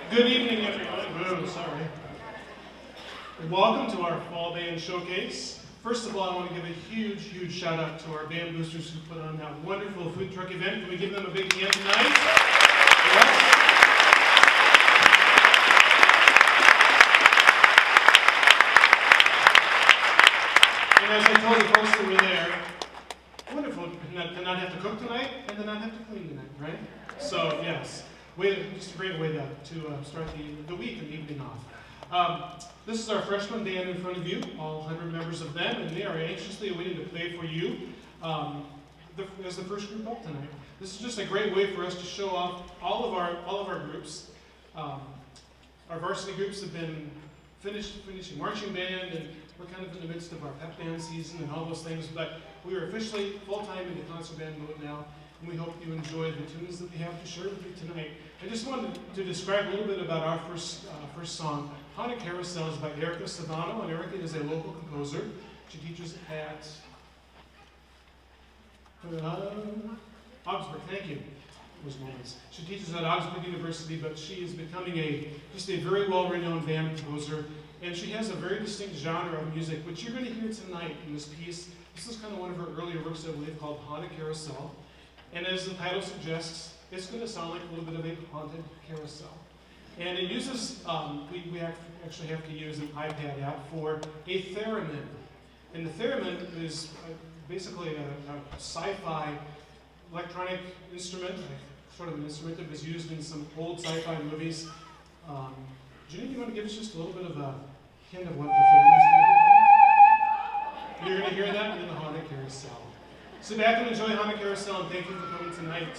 Good evening, everyone. Sorry. Welcome to our Fall Band Showcase. First of all, I want to give a huge shout out to our band boosters who put on that wonderful food truck event. Can we give them a big hand tonight? Yes. And as I told the folks that were there, wonderful to not have to cook tonight and to not have to clean tonight, right? So, yes. Just a great way to start the week and the evening off. This is our freshman band in front of you, all 100 members of them, and they are anxiously awaiting to play for you as the first group up tonight. This is just a great way for us to show off all of our groups. Our varsity groups have been finishing marching band, and we're kind of in the midst of our pep band season and all those things, but we are officially full-time into concert band mode now. And we hope you enjoy the tunes that we have to share with you tonight. I just wanted to describe a little bit about our first song. Haunted Carousel is by Erica Savano, and Erica is a local composer. She teaches at Augsburg. Thank you. Those moments. She teaches at Augsburg University, but she is becoming just a very well-renowned band composer, and she has a very distinct genre of music, which you're going to hear tonight in this piece. This is kind of one of her earlier works, I believe, called Haunted Carousel. And as the title suggests, it's going to sound like a little bit of a haunted carousel. And it uses, we actually have to use an iPad app for a theremin. And the theremin is basically a sci-fi electronic instrument, sort of an instrument that was used in some old sci-fi movies. Jenny, do you want to give us just a little bit of a hint of what the theremin is going to do? You're going to hear that in the Haunted Carousel. Sit back and enjoy Haunted Carousel, and thank you for coming tonight.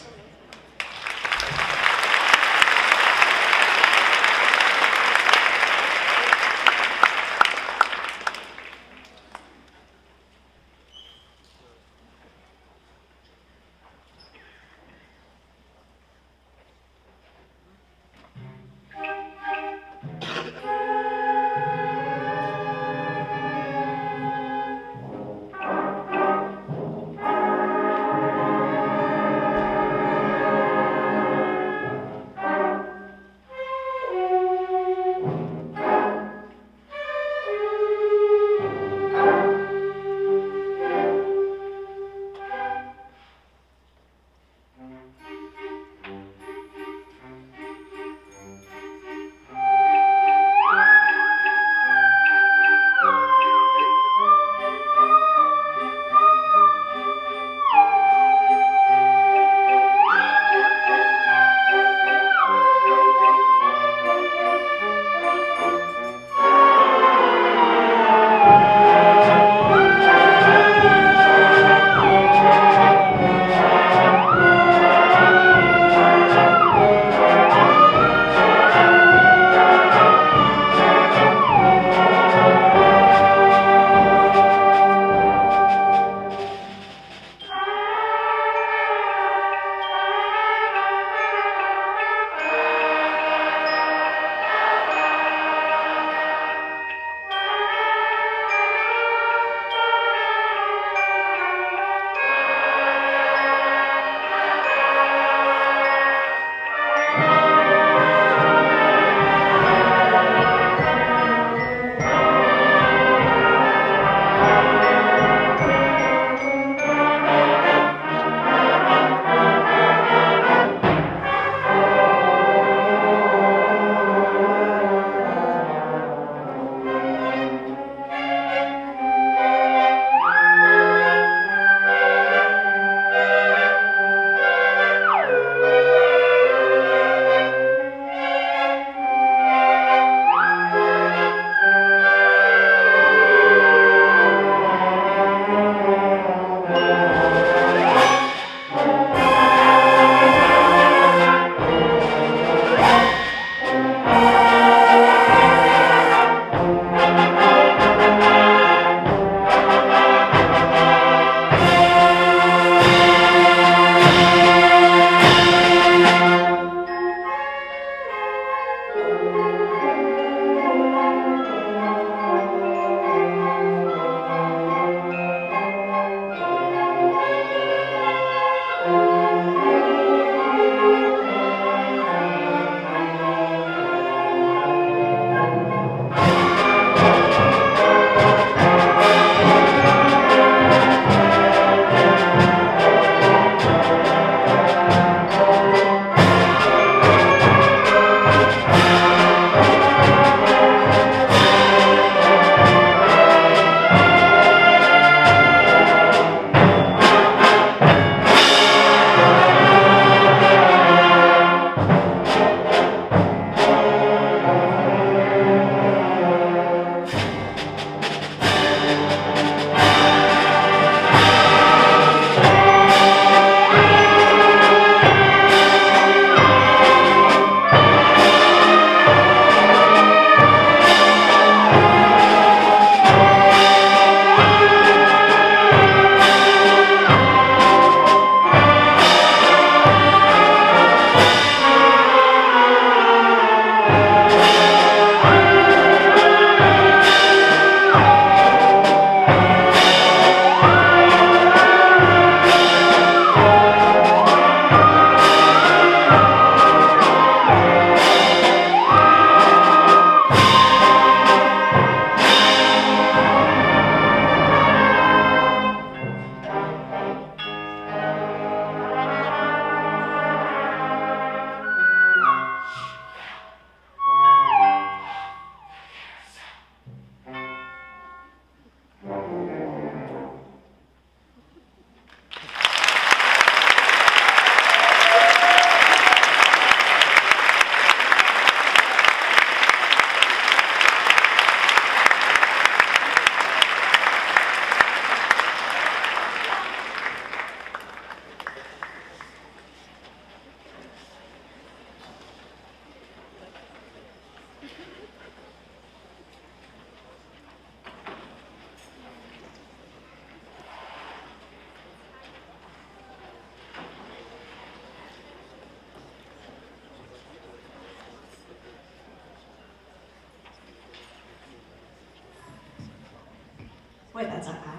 Wait, that's not high.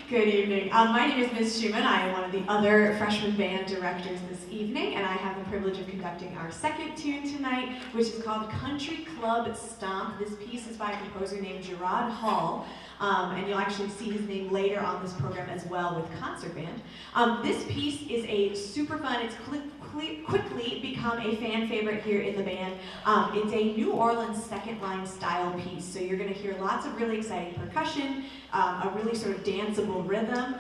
Good evening. My name is Ms. Schumann. I am one of the other freshman band directors this evening, and I have the privilege of conducting our second tune tonight, which is called Country Club Stomp. This piece is by a composer named Gerard Hall, and you'll actually see his name later on this program as well with concert band. This piece is a super fun, it's quickly become a fan favorite here in the band. It's a New Orleans second line style piece, so you're going to hear lots of really exciting percussion, a really sort of danceable rhythm.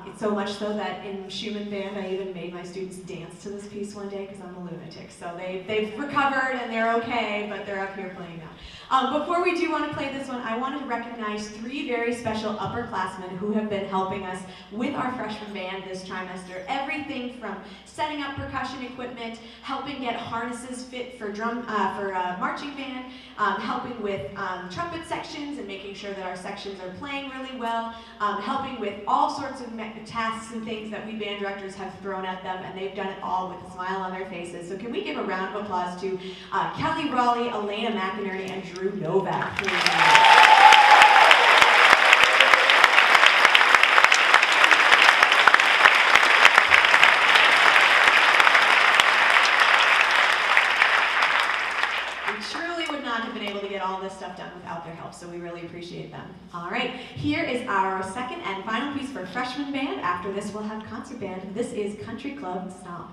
It's so much so that in Schumann band I even made my students dance to this piece one day because I'm a lunatic. So they've recovered and they're okay, but they're up here playing now. Before we do want to play this one, I wanted to recognize three very special upperclassmen who have been helping us with our freshman band this trimester. Everything from setting up percussion equipment, helping get harnesses fit for marching band, helping with trumpet sections and making sure that our sections are playing really well, helping with all sorts of tasks and things that we band directors have thrown at them, and they've done it all with a smile on their faces. So can we give a round of applause to Kelly Raleigh, Elena McInerney, and Drew Novak, please? Have been able to get all this stuff done without their help, so we really appreciate them. All right, here is our second and final piece for freshman band. After this, we'll have concert band. This is Country Club Stomp.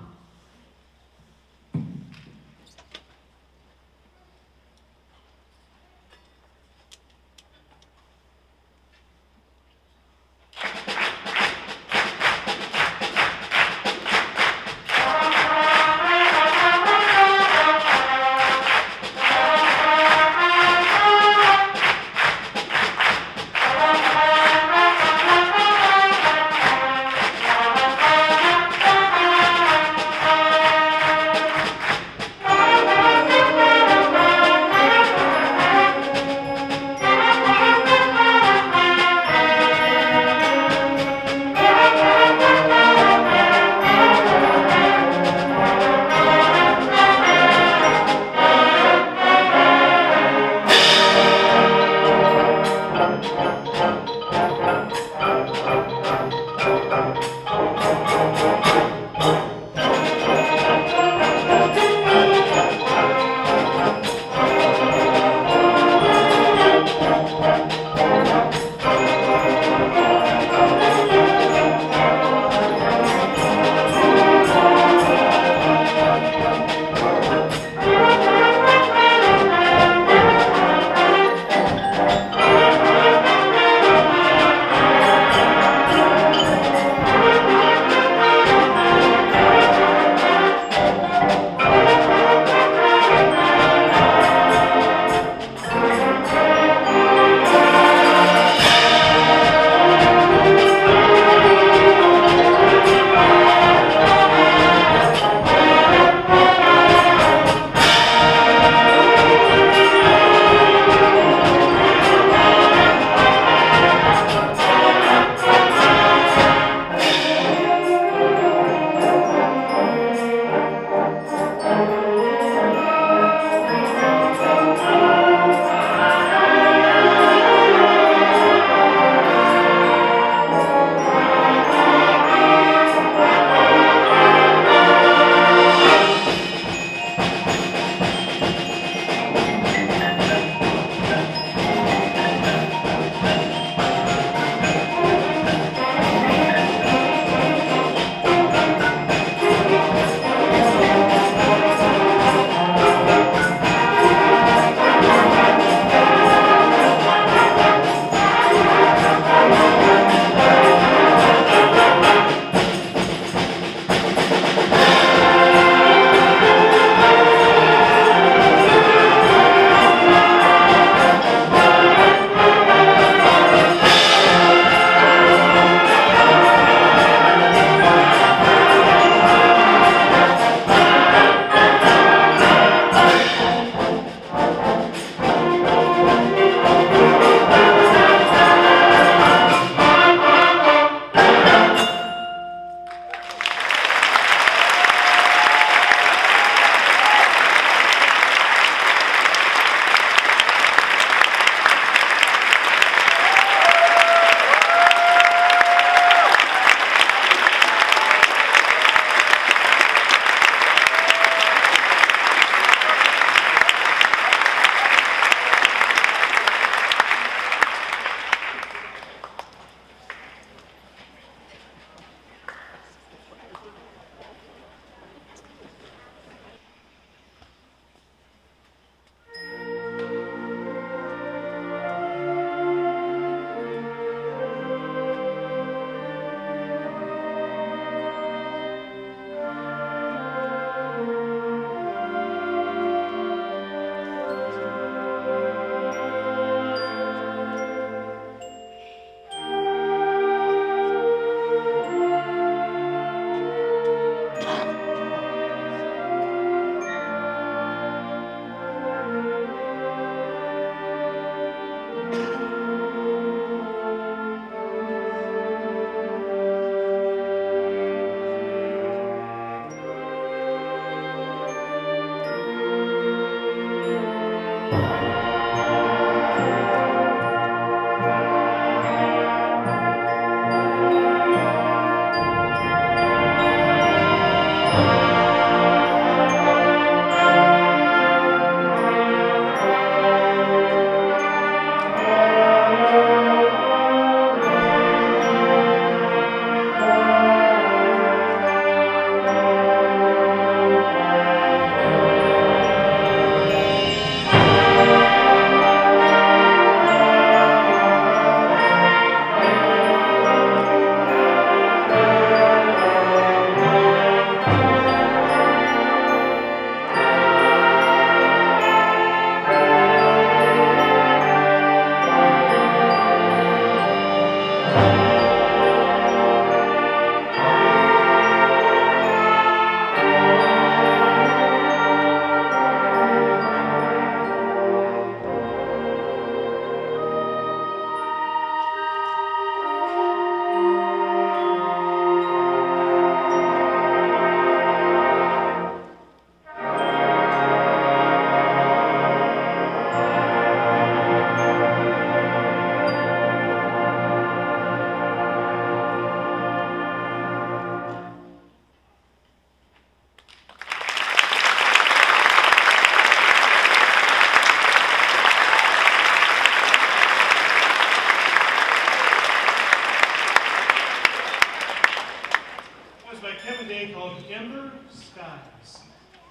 November skies.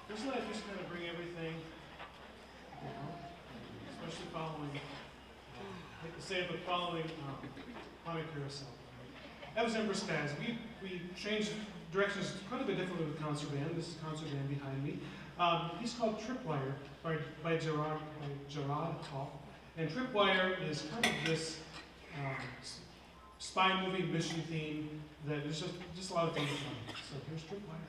Doesn't that just kind of bring everything, especially following, I hate to say it, but following Comic Carousel. That was November skies. We changed directions quite a bit differently with concert band. This is concert band behind me. He's called Tripwire by Gerard Hall. And Tripwire is kind of this spy movie mission theme that is just a lot of fun to find. So here's Tripwire.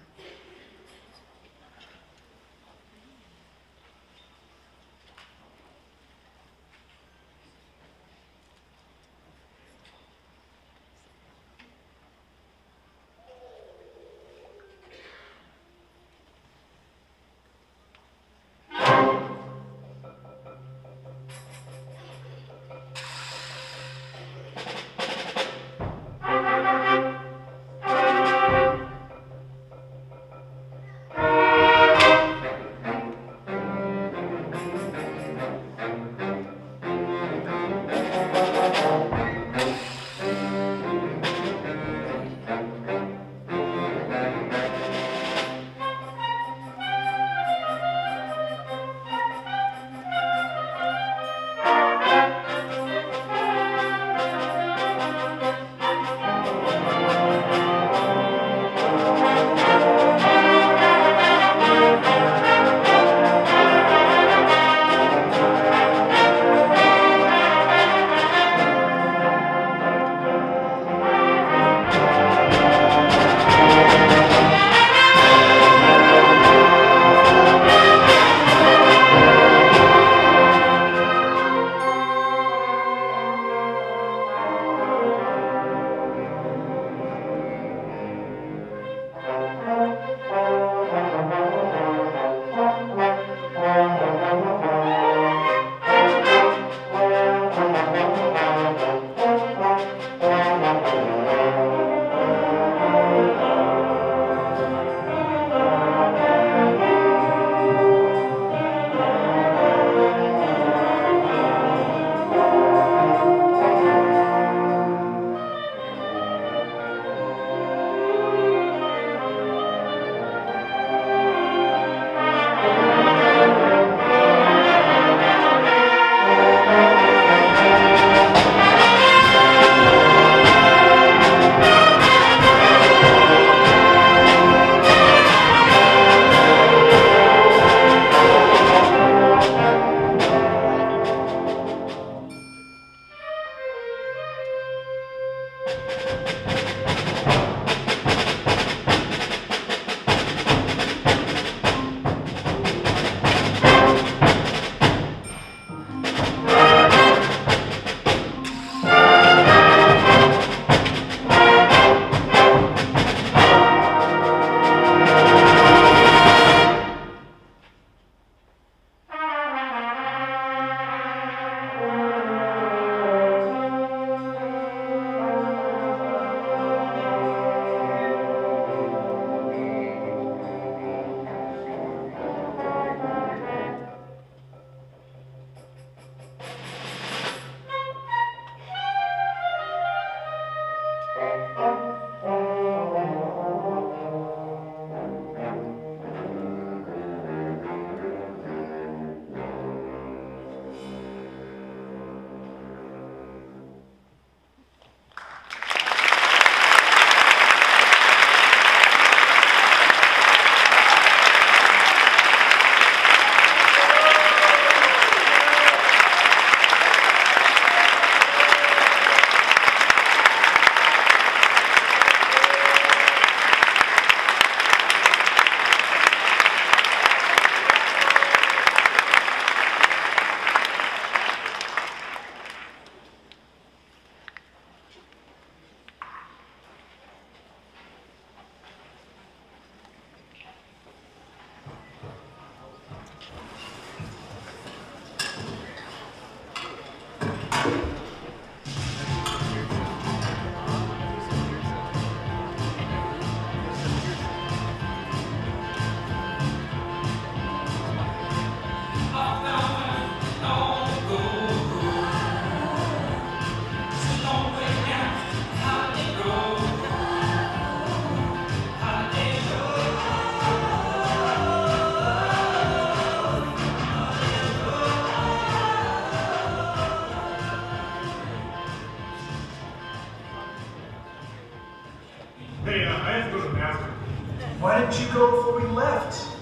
didn't you go before we left?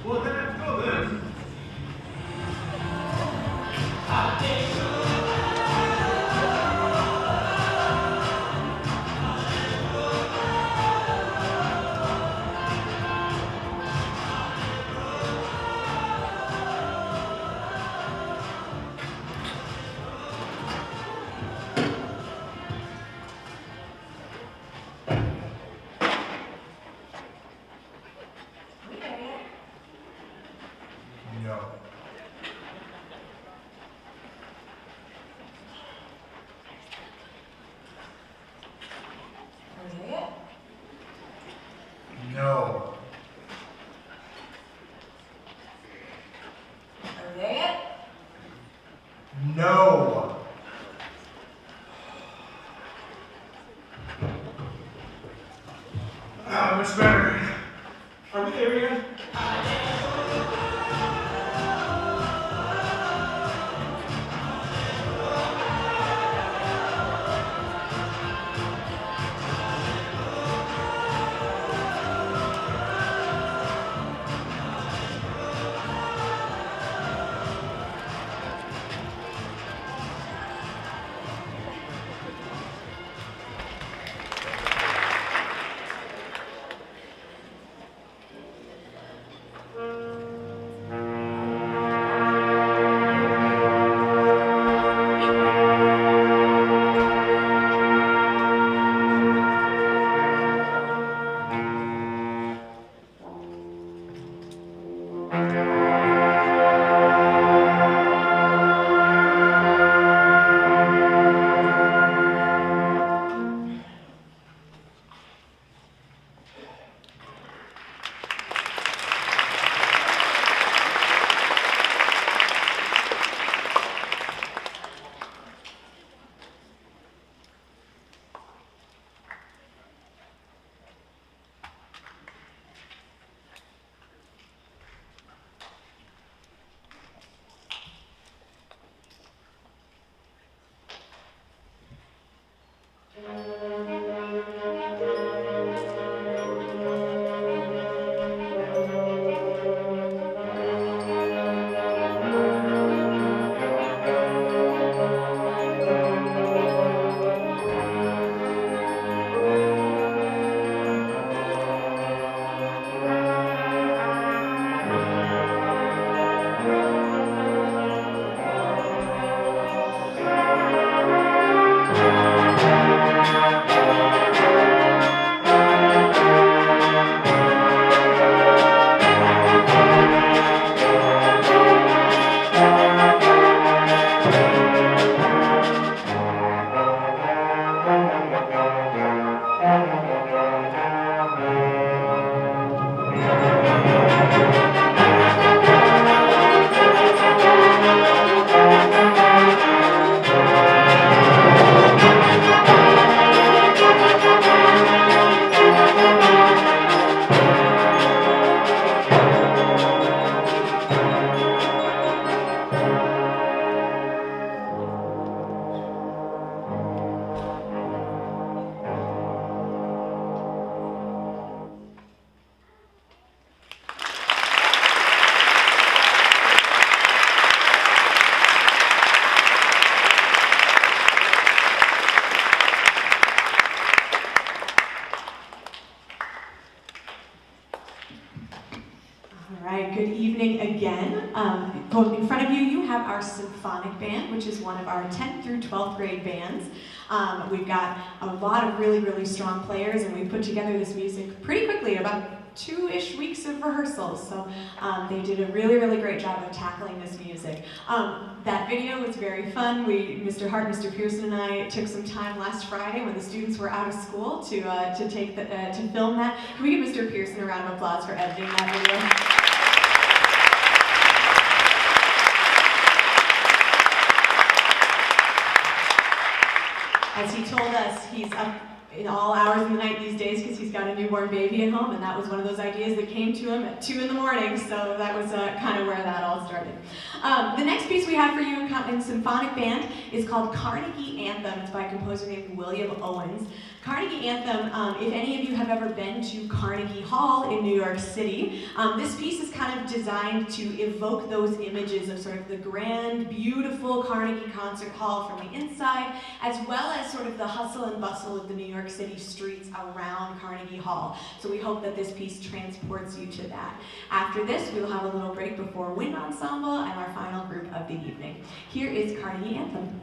Well, then I have to go then. No. No. No. Much better. Are we there yet? Good evening again. In front of you, you have our symphonic band, which is one of our 10th through 12th grade bands. We've got a lot of really, really strong players, and we put together this music pretty quickly, about 2-ish weeks of rehearsals. So they did a really, really great job of tackling this music. That video was very fun. Mr. Hart, Mr. Pearson, and I took some time last Friday when the students were out of school to film that. Can we give Mr. Pearson a round of applause for editing that video? As he told us, he's up in all hours of the night these days because he's got a newborn baby at home, and that was one of those ideas that came to him at 2 in the morning, so that was kind of where that all started. The next piece we have for you in symphonic band is called Carnegie Anthem. It's by a composer named William Owens. Carnegie Anthem, if any of you have ever been to Carnegie Hall in New York City, this piece is kind of designed to evoke those images of sort of the grand, beautiful Carnegie Concert Hall from the inside, as well as sort of the hustle and bustle of the New York City streets around Carnegie Hall. So we hope that this piece transports you to that. After this, we will have a little break before Wind Ensemble and our final group of the evening. Here is Carnegie Anthem.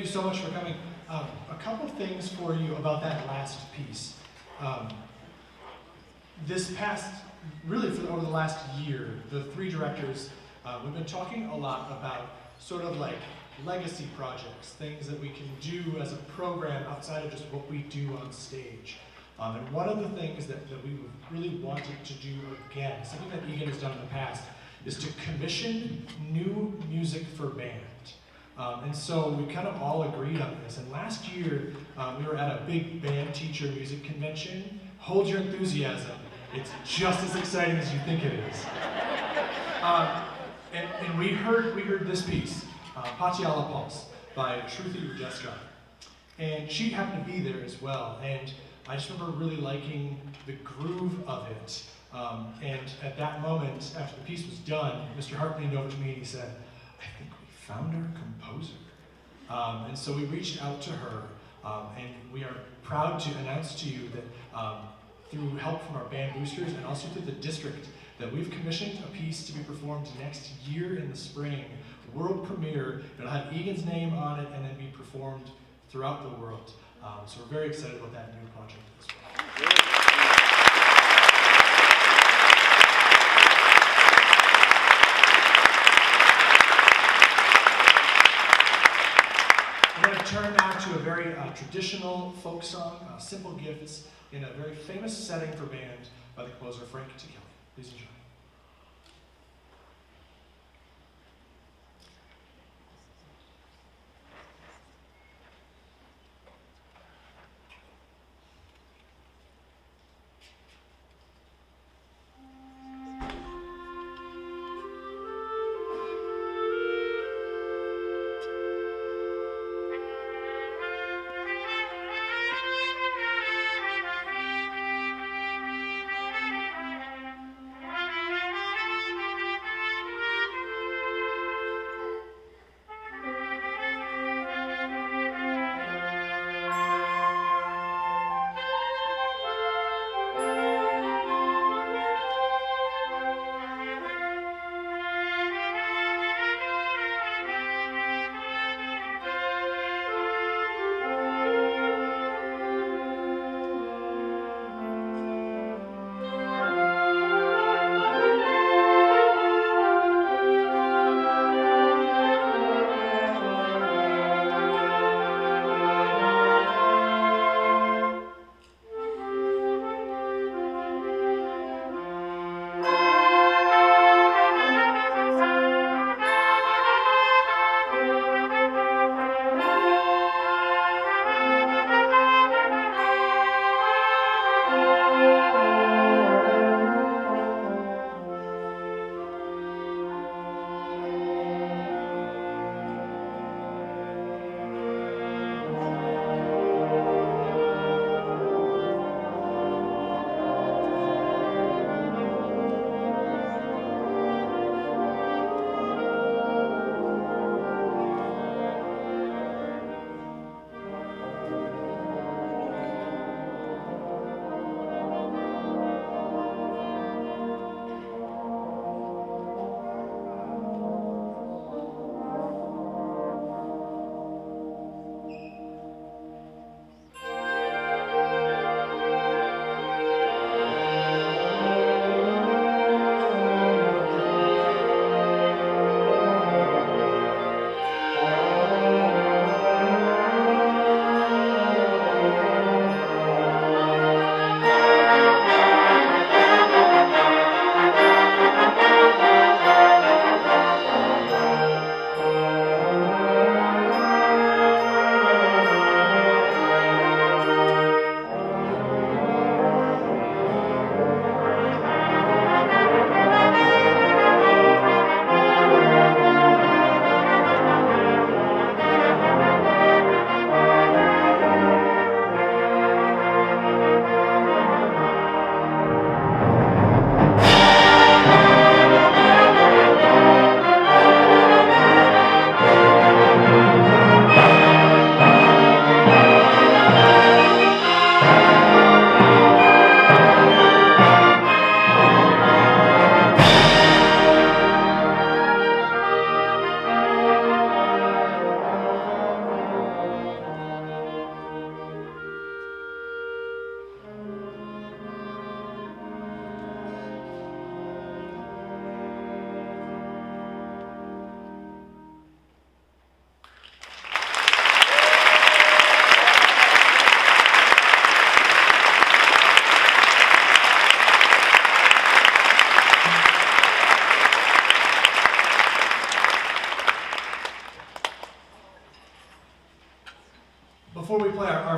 so much for coming. A couple things for you about that last piece. This past, really over the last year, the three directors, we've been talking a lot about sort of like legacy projects, things that we can do as a program outside of just what we do on stage. And one of the things that we really wanted to do again, something that Egan has done in the past, is to commission new music for band. And so we kind of all agreed on this. And last year, we were at a big band teacher music convention. Hold your enthusiasm. It's just as exciting as you think it is. And we heard this piece, Patiala Pulse, by Shruti Rajeska. And she happened to be there as well. And I just remember really liking the groove of it. And at that moment, after the piece was done, Mr. Hart leaned over to me and he said, "I think we found our composer." And so we reached out to her, and we are proud to announce to you that through help from our band boosters and also through the district, that we've commissioned a piece to be performed next year in the spring, world premiere. It'll have Egan's name on it and then be performed throughout the world. So we're very excited about that new project as well. We're going to turn now to a very traditional folk song, Simple Gifts, in a very famous setting for band by the composer Frank Ticheli. Please enjoy.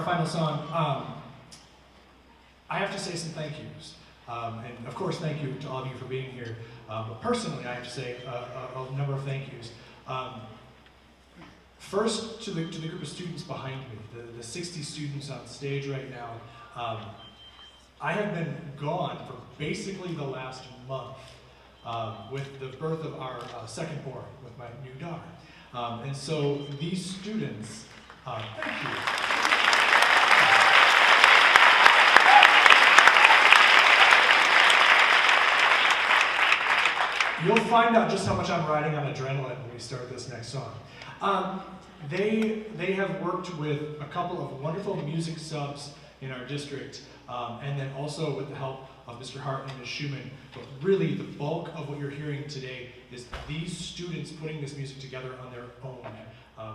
our final song, I have to say some thank yous. And of course, thank you to all of you for being here. But personally, I have to say a number of thank yous. First, to the group of students behind me, the 60 students on stage right now. I have been gone for basically the last month with the birth of our second born, with my new daughter. And so these students, thank you. You'll find out just how much I'm riding on adrenaline when we start this next song. They have worked with a couple of wonderful music subs in our district, and then also with the help of Mr. Hart and Ms. Schumann. But really, the bulk of what you're hearing today is these students putting this music together on their own,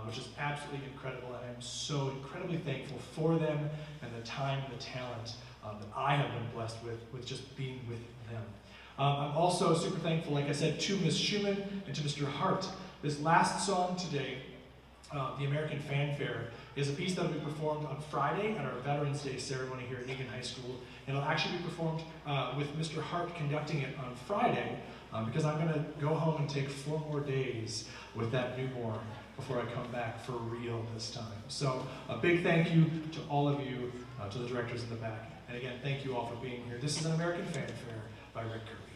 which is absolutely incredible, and I'm so incredibly thankful for them and the time and the talent that I have been blessed with just being with them. I'm also super thankful, like I said, to Ms. Schumann and to Mr. Hart. This last song today, The American Fanfare, is a piece that will be performed on Friday at our Veterans Day ceremony here at Egan High School. And it'll actually be performed with Mr. Hart conducting it on Friday, because I'm going to go home and take 4 more days with that newborn before I come back for real this time. So a big thank you to all of you, to the directors in the back. And again, thank you all for being here. This is An American Fanfare by Rick Kirby.